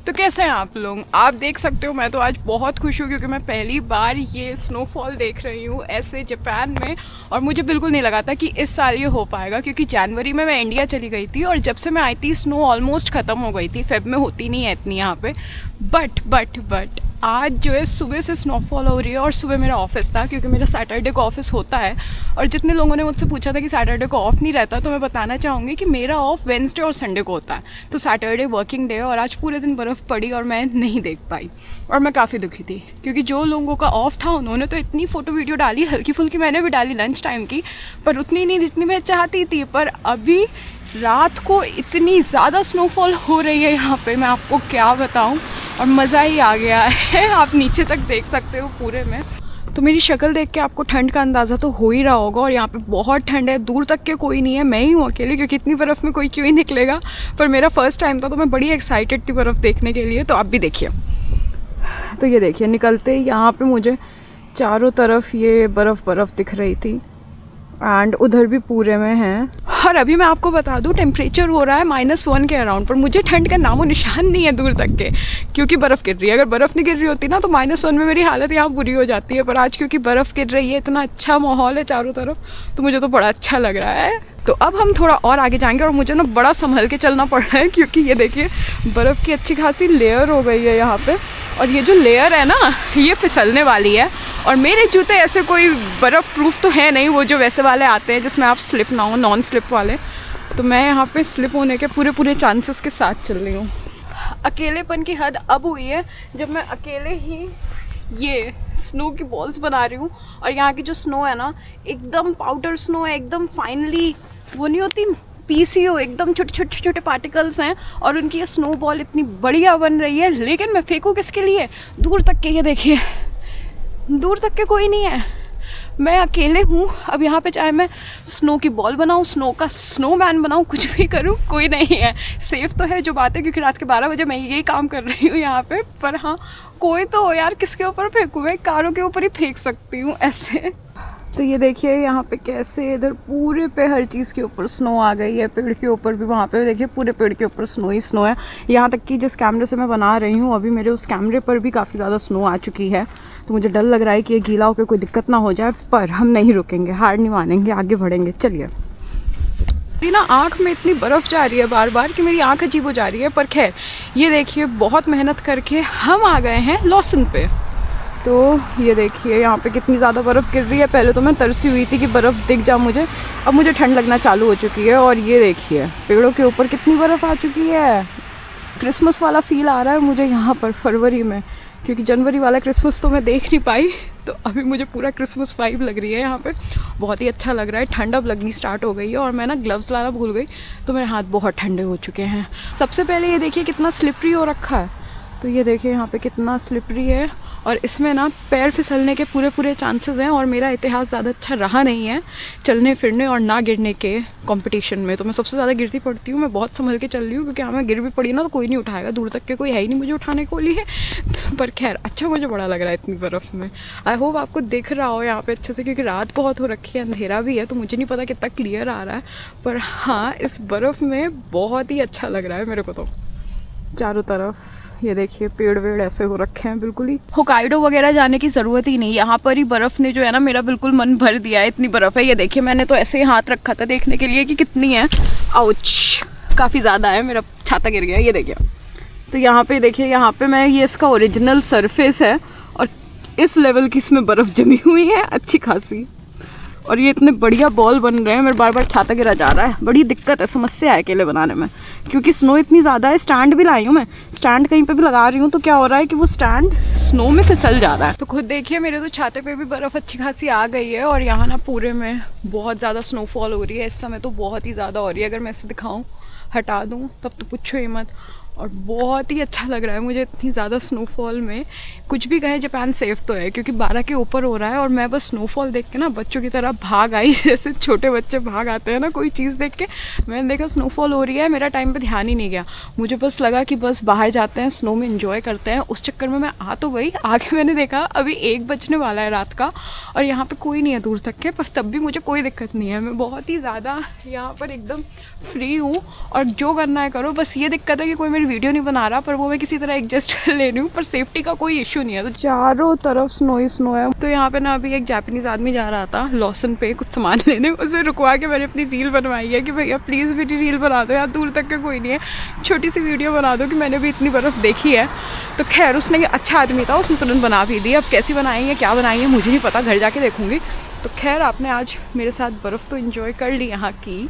तो कैसे हैं आप लोग? आप देख सकते हो मैं तो आज बहुत खुश हूँ क्योंकि मैं पहली बार ये स्नोफॉल देख रही हूँ ऐसे जापान में। और मुझे बिल्कुल नहीं लगा था कि इस साल ये हो पाएगा क्योंकि जनवरी में मैं इंडिया चली गई थी और जब से मैं आई थी स्नो ऑलमोस्ट ख़त्म हो गई थी। फेब में होती नहीं है इतनी यहाँ पे। बट आज जो है सुबह से स्नोफॉल हो रही है और सुबह मेरा ऑफिस था क्योंकि मेरा सैटरडे को ऑफिस होता है। और जितने लोगों ने मुझसे पूछा था कि सैटरडे को ऑफ नहीं रहता तो मैं बताना चाहूँगी कि मेरा ऑफ वेडनेसडे और संडे को होता है। तो सैटरडे वर्किंग डे है और आज पूरे दिन बर्फ़ पड़ी और मैं नहीं देख पाई और मैं काफ़ी दुखी थी क्योंकि जो लोगों का ऑफ था उन्होंने तो इतनी फ़ोटो वीडियो डाली, हल्की फुल्की मैंने भी डाली लंच टाइम की, पर उतनी नहीं जितनी मैं चाहती थी। पर अभी रात को इतनी ज़्यादा स्नोफॉल हो रही है यहाँ पे, मैं आपको क्या बताऊँ, और मज़ा ही आ गया है। आप नीचे तक देख सकते हो पूरे में। तो मेरी शक्ल देख के आपको ठंड का अंदाज़ा तो हो ही रहा होगा। और यहाँ पे बहुत ठंड है, दूर तक के कोई नहीं है, मैं ही हूँ अकेले क्योंकि इतनी बर्फ़ में कोई क्यों ही निकलेगा। पर मेरा फर्स्ट टाइम था तो मैं बड़ी एक्साइटेड थी बर्फ़ देखने के लिए। तो आप भी देखिए, तो ये देखिए निकलते ही यहाँ पे मुझे चारों तरफ ये बर्फ़ दिख रही थी एंड उधर भी पूरे में है। और अभी मैं आपको बता दूं टेम्परेचर हो रहा है -1 के अराउंड, पर मुझे ठंड का नामो निशान नहीं है दूर तक के क्योंकि बर्फ़ गिर रही है। अगर बर्फ़ नहीं गिर रही होती ना तो -1 में मेरी हालत यहाँ बुरी हो जाती है। पर आज क्योंकि बर्फ़ गिर रही है, इतना अच्छा माहौल है चारों तरफ, तो मुझे तो बड़ा अच्छा लग रहा है। तो अब हम थोड़ा और आगे जाएंगे और मुझे ना बड़ा संभल के चलना पड़ रहा है क्योंकि ये देखिए बर्फ़ की अच्छी खासी लेयर हो गई है यहाँ पे। और ये जो लेयर है ना ये फिसलने वाली है। और मेरे जूते ऐसे कोई बर्फ़ प्रूफ तो है नहीं, वो जो वैसे वाले आते हैं जिसमें आप स्लिप ना हो, नॉन स्लिप वाले। तो मैं यहाँ पे स्लिप होने के पूरे चांसेस के साथ चल रही हूँ। अकेलेपन की हद अब हुई है जब मैं अकेले ही ये स्नो की बॉल्स बना रही हूँ। और यहाँ की जो स्नो है ना एकदम पाउडर स्नो है, एकदम फाइनली, वो नहीं होती पीसीओ, एकदम छोटे पार्टिकल्स हैं। और उनकी ये स्नो बॉल इतनी बढ़िया बन रही है। लेकिन मैं फेंकूँ किसके लिए? दूर तक के, ये देखिए दूर तक के कोई नहीं है, मैं अकेले हूँ। अब यहाँ पे चाहे मैं स्नो की बॉल बनाऊँ, स्नो का स्नोमैन बनाऊँ, कुछ भी करूँ, कोई नहीं है। सेफ़ तो है जो बात है क्योंकि रात के 12 बजे मैं यही काम कर रही हूँ यहाँ पे। पर हाँ कोई तो हो यार, किसके ऊपर फेंकूँ? मैं कारों के ऊपर ही फेंक सकती हूँ ऐसे। तो ये देखिए यहाँ पे कैसे इधर पूरे पे हर चीज़ के ऊपर स्नो आ गई है। पेड़ के ऊपर भी, वहाँ पे देखिए पूरे पेड़ के ऊपर स्नो ही स्नो है। यहाँ तक कि जिस कैमरे से मैं बना रही हूँ अभी मेरे उस कैमरे पर भी काफ़ी ज़्यादा स्नो आ चुकी है। तो मुझे डर लग रहा है कि ये गीला होकर कोई दिक्कत ना हो जाए, पर हम नहीं रुकेंगे, हार नहीं मानेंगे, आगे बढ़ेंगे। चलिए। मेरी ना आँख में इतनी बर्फ़ जा रही है बार बार कि मेरी आँख अजीब हो जा रही है। पर खैर ये देखिए बहुत मेहनत करके हम आ गए हैं लॉसन पे। तो ये देखिए यहाँ पे कितनी ज़्यादा बर्फ़ गिर रही है। पहले तो मैं तरसी हुई थी कि बर्फ़ दिख जा मुझे, अब मुझे ठंड लगना चालू हो चुकी है। और ये देखिए पेड़ों के ऊपर कितनी बर्फ़ आ चुकी है। क्रिसमस वाला फ़ील आ रहा है मुझे यहाँ पर फरवरी में, क्योंकि जनवरी वाला क्रिसमस तो मैं देख नहीं पाई। तो अभी मुझे पूरा क्रिसमस वाइब लग रही है यहाँ पे, बहुत ही अच्छा लग रहा है। ठंड अब लगनी स्टार्ट हो गई है और मैं ना ग्लव्स लाना भूल गई तो मेरे हाथ बहुत ठंडे हो चुके हैं। सबसे पहले ये देखिए कितना स्लिपरी हो रखा है। तो ये देखिए यहाँ पे कितना स्लिपरी है और इसमें ना पैर फिसलने के पूरे चांसेस हैं। और मेरा इतिहास ज़्यादा अच्छा रहा नहीं है चलने फिरने और ना गिरने के कंपटीशन में, तो मैं सबसे ज़्यादा गिरती पड़ती हूँ। मैं बहुत संभल के चल रही हूँ क्योंकि हाँ मैं गिर भी पड़ी ना तो कोई नहीं उठाएगा, दूर तक के कोई है ही नहीं मुझे उठाने को लिए। पर खैर अच्छा मुझे बड़ा लग रहा है इतनी बर्फ़ में। आई होप आपको दिख रहा हो यहाँ पे अच्छे से, क्योंकि रात बहुत हो रखी है, अंधेरा भी है, तो मुझे नहीं पता कितना क्लियर आ रहा है। पर हाँ इस बर्फ़ में बहुत ही अच्छा लग रहा है मेरे को। तो चारों तरफ ये देखिए पेड़ वेड़ ऐसे हो रखे हैं बिल्कुल ही। होकाइडो वगैरह जाने की ज़रूरत ही नहीं, यहाँ पर ही बर्फ़ ने जो है ना मेरा बिल्कुल मन भर दिया है। इतनी बर्फ़ है, ये देखिए मैंने तो ऐसे ही हाथ रखा था देखने के लिए कि कितनी है। आउच, काफ़ी ज़्यादा है, मेरा छाता गिर गया। ये देखिए तो यहाँ पे देखिए, यहाँ पे मैं, ये इसका ओरिजिनल सरफेस है और इस लेवल की इसमें बर्फ़ जमी हुई है अच्छी खासी। और ये इतने बढ़िया बॉल बन रहे हैं, मेरे बार बार छाता गिरा जा रहा है। बड़ी दिक्कत है, समस्या है अकेले बनाने में क्योंकि स्नो इतनी ज़्यादा है। स्टैंड भी लाई हूँ मैं, स्टैंड कहीं पे भी लगा रही हूँ तो क्या हो रहा है कि वो स्टैंड स्नो में फिसल जा रहा है। तो खुद देखिए मेरे तो छाते पे भी बर्फ़ अच्छी खासी आ गई है। और यहाँ ना पूरे में बहुत ज़्यादा स्नोफॉल हो रही है इस समय, तो बहुत ही ज़्यादा हो रही है। अगर मैं इसे दिखाऊँ, हटा दूँ तब तो पूछो ही मत। और बहुत ही अच्छा लग रहा है मुझे इतनी ज़्यादा स्नोफॉल में। कुछ भी कहें जापान सेफ़ तो है क्योंकि 12 के ऊपर हो रहा है। और मैं बस स्नोफॉल देख के ना बच्चों की तरह भाग आई, जैसे छोटे बच्चे भाग आते हैं ना कोई चीज़ देख के। मैंने देखा स्नोफॉल हो रही है, मेरा टाइम पे ध्यान ही नहीं गया, मुझे बस लगा कि बस बाहर जाते हैं स्नो में एंजॉय करते हैं। उस चक्कर में मैं आ तो गई, आगे मैंने देखा अभी 1 बजने वाला है रात का और यहाँ पे कोई नहीं है दूर तक के, पर तब भी मुझे कोई दिक्कत नहीं है। मैं बहुत ही ज़्यादा यहाँ पर एकदम फ्री हूँ और जो करना है करो। बस ये दिक्कत है कि कोई मेरी वीडियो नहीं बना रहा, पर वो मैं किसी तरह एडजस्ट कर ले रही हूँ, पर सेफ्टी का कोई इशू नहीं है। तो चारों तरफ स्नो ही स्नो है। तो यहाँ पे ना अभी एक जापानीज़ आदमी जा रहा था लॉसन पे कुछ सामान लेने, उसे रुकवा के मैंने अपनी रील बनवाई है कि भैया प्लीज़ मेरी रील बना दो यार, दूर तक का कोई नहीं है, छोटी सी वीडियो बना दो कि मैंने भी इतनी बर्फ़ देखी है। तो खैर उसने अच्छा आदमी था, उसने तुरंत बना भी दी। अब कैसी बनाई है क्या बनाई है मुझे नहीं पता, घर जाके देखूँगी। तो खैर आपने आज मेरे साथ बर्फ़ तो इन्जॉय कर ली यहाँ की।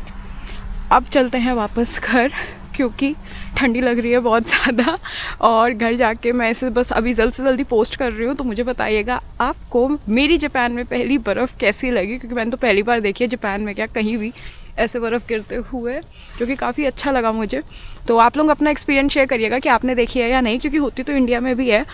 अब चलते हैं वापस घर, क्योंकि ठंडी लग रही है बहुत ज़्यादा। और घर जाके मैं इसे बस अभी जल्द से जल्दी पोस्ट कर रही हूँ। तो मुझे बताइएगा आपको मेरी जापान में पहली बर्फ़ कैसी लगी, क्योंकि मैंने तो पहली बार देखी है जापान में क्या कहीं भी ऐसे बर्फ़ गिरते हुए, जो कि काफ़ी अच्छा लगा मुझे। तो आप लोग अपना एक्सपीरियंस शेयर करिएगा कि आपने देखी है या नहीं, क्योंकि होती तो इंडिया में भी है।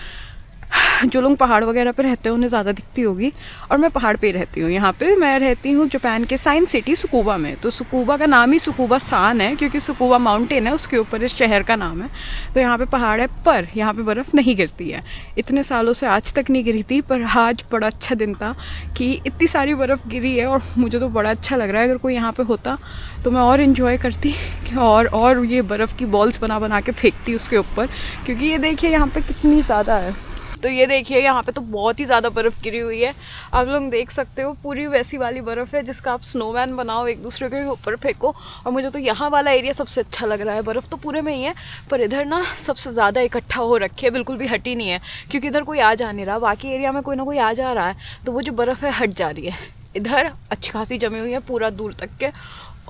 जो लोग पहाड़ वगैरह पे रहते हैं उन्हें ज़्यादा दिखती होगी, और मैं पहाड़ पे रहती हूँ। यहाँ पे मैं रहती हूँ जापान के साइंस सिटी सुकुबा में। तो सुकुबा का नाम ही सुकुबा सान है, क्योंकि सुकुबा माउंटेन है उसके ऊपर इस शहर का नाम है। तो यहाँ पे पहाड़ है, पर यहाँ पे बर्फ़ नहीं गिरती है। इतने सालों से आज तक नहीं गिरी थी, पर आज बड़ा अच्छा दिन था कि इतनी सारी बर्फ़ गिरी है, और मुझे तो बड़ा अच्छा लग रहा है। अगर कोई यहाँ पर होता तो मैं और इन्जॉय करती, और ये बर्फ़ की बॉल्स बना बना के फेंकती उसके ऊपर, क्योंकि ये देखिए यहाँ पर कितनी ज़्यादा है। तो ये देखिए यहाँ पे तो बहुत ही ज़्यादा बर्फ़ गिरी हुई है, आप लोग देख सकते हो। पूरी वैसी वाली बर्फ़ है जिसका आप स्नोमैन बनाओ, एक दूसरे के ऊपर फेंको। और मुझे तो यहाँ वाला एरिया सबसे अच्छा लग रहा है। बर्फ़ तो पूरे में ही है, पर इधर ना सबसे ज़्यादा इकट्ठा हो रखी है, बिल्कुल भी हटी नहीं है, क्योंकि इधर कोई आ जा नहीं रहा। बाकी एरिया में कोई ना कोई आ जा रहा है, तो वो जो बर्फ़ है हट जा रही है। इधर अच्छी खासी जमी हुई है पूरा दूर तक के,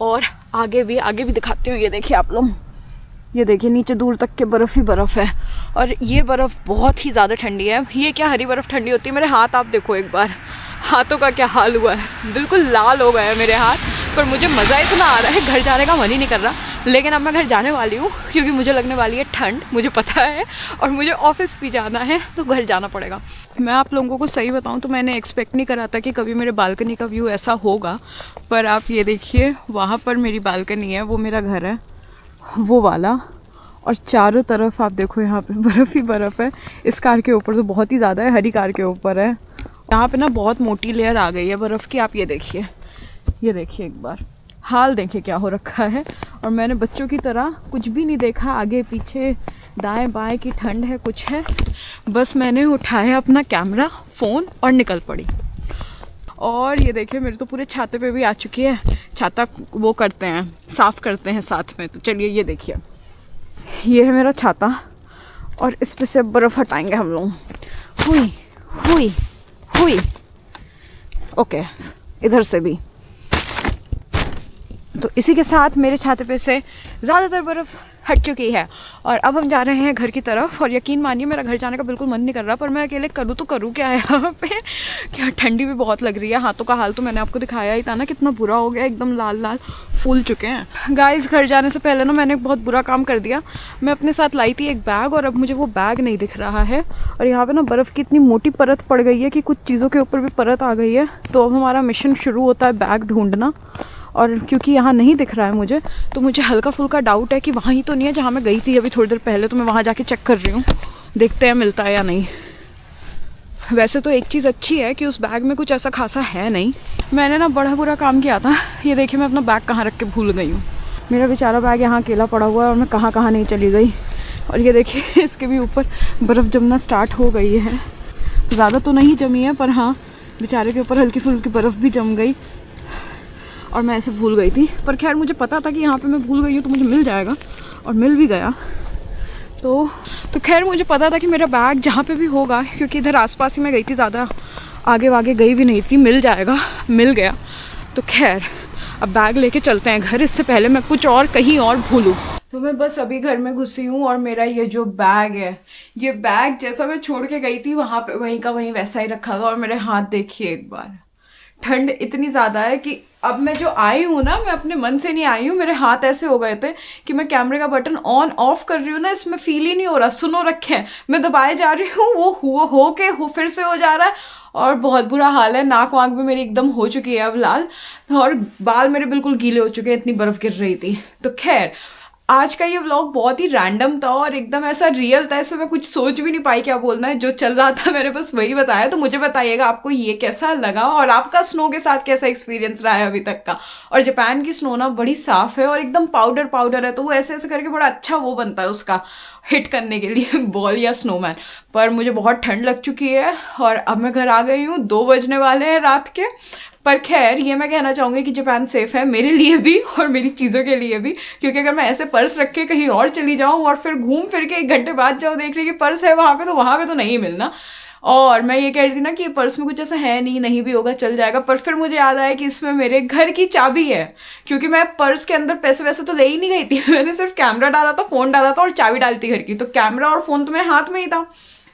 और आगे भी दिखाती हूँ। ये देखिए आप लोग, ये देखिए नीचे दूर तक के बर्फ़ ही बर्फ़ है, और ये बर्फ़ बहुत ही ज़्यादा ठंडी है। ये क्या हरी बर्फ़ ठंडी होती है? मेरे हाथ आप देखो एक बार, हाथों का क्या हाल हुआ है, बिल्कुल लाल हो गए हैं मेरे हाथ। पर मुझे मज़ा इतना आ रहा है, घर जाने का मन ही नहीं कर रहा। लेकिन अब मैं घर जाने वाली हूँ, क्योंकि मुझे लगने वाली है ठंड, मुझे पता है, और मुझे ऑफिस भी जाना है, तो घर जाना पड़ेगा। मैं आप लोगों को सही बताऊँ तो मैंने एक्सपेक्ट नहीं करा था कि कभी मेरे बालकनी का व्यू ऐसा होगा। पर आप ये देखिए, वहाँ पर मेरी बालकनी है, वो मेरा घर है वो वाला, और चारों तरफ आप देखो यहाँ पे बर्फ़ ही बर्फ़ है। इस कार के ऊपर तो बहुत ही ज़्यादा है, हरी कार के ऊपर है। यहाँ पे ना बहुत मोटी लेयर आ गई है बर्फ़ की, आप ये देखिए एक बार हाल देखिए क्या हो रखा है। और मैंने बच्चों की तरह कुछ भी नहीं देखा, आगे पीछे दाएं बाएं की ठंड है कुछ है, बस मैंने उठाया अपना कैमरा फ़ोन और निकल पड़ी। और ये देखिए मेरे तो पूरे छाते पे भी आ चुकी है, छाता वो करते हैं, साफ़ करते हैं साथ में। तो चलिए ये देखिए, ये है मेरा छाता, और इस पे से बर्फ़ हटाएंगे हम लोग। हुई ओके, इधर से भी। तो इसी के साथ मेरे छाते पे से ज़्यादातर बर्फ़ हट चुकी है, और अब हम जा रहे हैं घर की तरफ। और यकीन मानिए मेरा घर जाने का बिल्कुल मन नहीं कर रहा, पर मैं अकेले करूँ तो करूँ क्या है यहाँ पे। क्या ठंडी भी बहुत लग रही है। हाथों का हाल तो मैंने आपको दिखाया ही था ना, कितना बुरा हो गया, एकदम लाल लाल फूल चुके हैं। गाइस घर जाने से पहले ना मैंने एक बहुत बुरा काम कर दिया। मैं अपने साथ लाई थी एक बैग, और अब मुझे वो बैग नहीं दिख रहा है। और यहाँ पे ना बर्फ़ की इतनी मोटी परत पड़ गई है कि कुछ चीज़ों के ऊपर भी परत आ गई है। तो अब हमारा मिशन शुरू होता है बैग ढूंढना। और क्योंकि यहाँ नहीं दिख रहा है मुझे, तो मुझे हल्का फुल्का डाउट है कि वहाँ ही तो नहीं है जहाँ मैं गई थी अभी थोड़ी देर पहले। तो मैं वहाँ जाके चेक कर रही हूँ, देखते हैं मिलता है या नहीं। वैसे तो एक चीज़ अच्छी है कि उस बैग में कुछ ऐसा खासा है नहीं। मैंने ना बड़ा बुरा काम किया था। ये देखिए मैं अपना बैग कहाँ रख के भूल गई हूँ। मेरा बेचारा बैग यहाँ अकेला पड़ा हुआ है, और मैं कहाँ कहाँ नहीं चली गई। और ये देखिए इसके भी ऊपर बर्फ़ जमना स्टार्ट हो गई है। ज़्यादा तो नहीं जमी है, पर हाँ बेचारे के ऊपर हल्की फुल्की बर्फ़ भी जम गई, और मैं ऐसे भूल गई थी। पर खैर मुझे पता था कि यहाँ पे मैं भूल गई हूँ तो मुझे मिल जाएगा, और मिल भी गया। तो खैर मुझे पता था कि मेरा बैग जहाँ पे भी होगा, क्योंकि इधर आसपास ही मैं गई थी, ज़्यादा आगे गई भी नहीं थी, मिल जाएगा। मिल गया। तो खैर अब बैग लेके चलते हैं घर, इससे पहले मैं कुछ और कहीं और भूलूँ। तो मैं बस अभी घर में घुसी हूँ, और मेरा ये जो बैग है, ये बैग जैसा मैं छोड़ के गई थी वहाँ पे वहीं का वहीं वैसा ही रखा था। और मेरे हाथ देखिए एक बार, ठंड इतनी ज़्यादा है कि अब मैं जो आई हूँ ना, मैं अपने मन से नहीं आई हूँ। मेरे हाथ ऐसे हो गए थे कि मैं कैमरे का बटन ऑन ऑफ कर रही हूँ ना, इसमें फील ही नहीं हो रहा। सुनो रखे हैं, मैं दबाए जा रही हूँ, वो फिर से हो जा रहा है, और बहुत बुरा हाल है। नाक वाक भी मेरी एकदम हो चुकी है अब लाल, और बाल मेरे बिल्कुल गीले हो चुके हैं, इतनी बर्फ़ गिर रही थी। तो खैर आज का ये व्लॉग बहुत ही रैंडम था और एकदम ऐसा रियल था, ऐसे मैं कुछ सोच भी नहीं पाई क्या बोलना है, जो चल रहा था मैंने बस वही बताया। तो मुझे बताइएगा आपको ये कैसा लगा और आपका स्नो के साथ कैसा एक्सपीरियंस रहा है अभी तक का। और जापान की स्नो ना बड़ी साफ है और एकदम पाउडर पाउडर है, तो वो ऐसे ऐसे करके बड़ा अच्छा वो बनता है उसका हिट करने के लिए बॉल या स्नोमैन। पर मुझे बहुत ठंड लग चुकी है और अब मैं घर आ गई हूँ, 2 बजने वाले हैं रात के। पर खैर ये मैं कहना चाहूँगी कि जापान सेफ है मेरे लिए भी और मेरी चीज़ों के लिए भी, क्योंकि अगर मैं ऐसे पर्स रख के कहीं और चली जाऊँ और फिर घूम फिर के 1 घंटे बाद जाऊँ देख रही कि पर्स है वहाँ पे तो नहीं मिलना। और मैं ये कह रही थी ना कि ये पर्स में कुछ ऐसा है नहीं, नहीं भी होगा चल जाएगा, पर फिर मुझे याद आया कि इसमें मेरे घर की चाबी है, क्योंकि मैं पर्स के अंदर पैसे वैसे तो ले ही नहीं गई थी मैंने सिर्फ कैमरा डाला था, फ़ोन डाला था और चाबी डाली थी घर की, तो कैमरा और फ़ोन तो मेरे हाथ में ही था,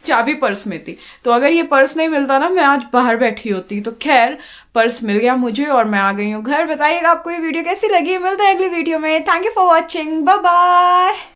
चाबी पर्स में थी। तो अगर ये पर्स नहीं मिलता ना मैं आज बाहर बैठी होती। तो खैर पर्स मिल गया मुझे और मैं आ गई हूँ घर। बताइएगा आपको ये वीडियो कैसी लगी, मिलते हैं अगली वीडियो में। Thank you for watching, bye bye.